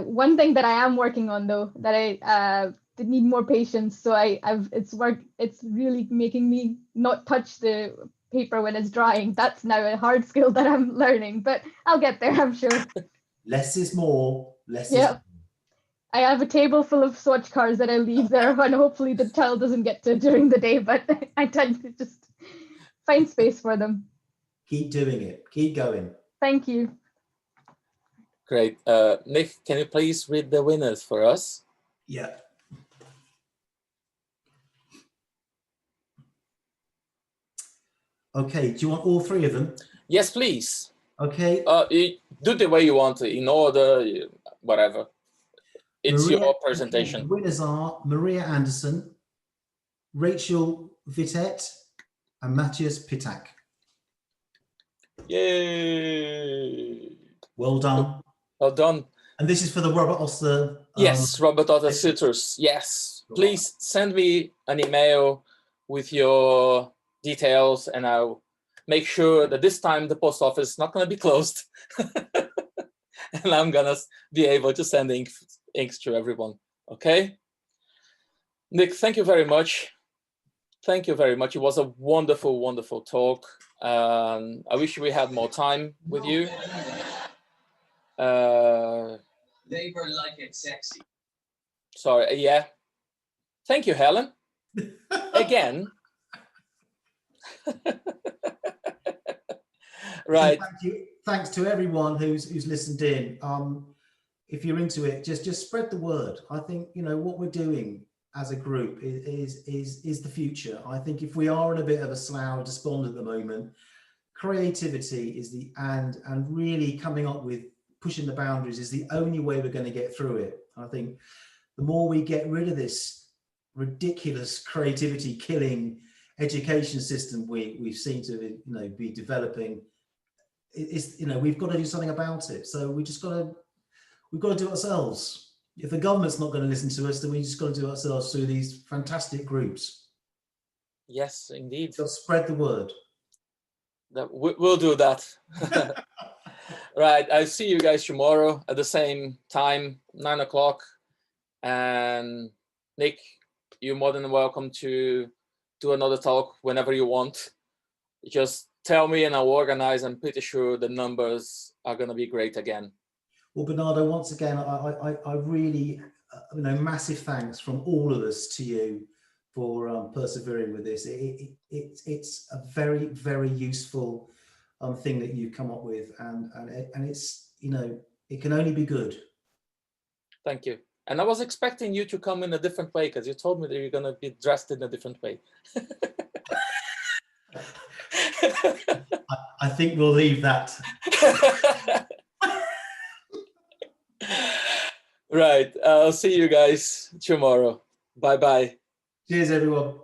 one thing that I am working on, though, that I need more patience. So it's really making me not touch the paper when it's drying. That's now a hard skill that I'm learning, but I'll get there, I'm sure. Less is more. Less is more. I have a table full of swatch cards that I leave there, and hopefully the child doesn't get to during the day, but I tend to just find space for them. Keep doing it. Keep going. Thank you. Great. Nick, can you please read the winners for us? Yeah. Okay, do you want all three of them? Yes, please. Okay. You do the way you want, in order, whatever. It's your presentation. The winners are Maria Anderson, Rachel Vitette, and Matthias Pitak. Yay! Well done. Well done. And this is for the Robert Oster. Yes, Robert Otter Citrus. Yes. Please send me an email with your details, and I'll make sure that this time the post office is not going to be closed. And I'm going to be able to send inks to everyone. Okay? Nick, thank you very much. Thank you very much. It was a wonderful, wonderful talk. I wish we had more time with you. Labor like it's sexy. Sorry, yeah. Thank you, Helen. Again. Right. So thank you. Thanks to everyone who's listened in. If you're into it, just spread the word. I think, you know, what we're doing as a group is the future. I think if we are in a bit of a slough, despondent at the moment, creativity is and really coming up with pushing the boundaries is the only way we're going to get through it. I think the more we get rid of this ridiculous creativity killing education system we seem to be developing, it's we've got to do something about it. So we've got to do it ourselves. If the government's not going to listen to us, then we just got to do it ourselves through these fantastic groups. Yes, indeed. So spread the word. We'll do that. Right. I'll see you guys tomorrow at the same time, 9 o'clock. And Nick, you're more than welcome to do another talk whenever you want. Just tell me and I'll organize. I'm pretty sure the numbers are going to be great again. Well, Bernardo, once again, I really, massive thanks from all of us to you for persevering with this. It's a very, very useful thing that you've come up with, and it's, it can only be good. Thank you. And I was expecting you to come in a different way, because you told me that you're going to be dressed in a different way. I think we'll leave that. Right. I'll see you guys tomorrow. Bye-bye. Cheers, everyone.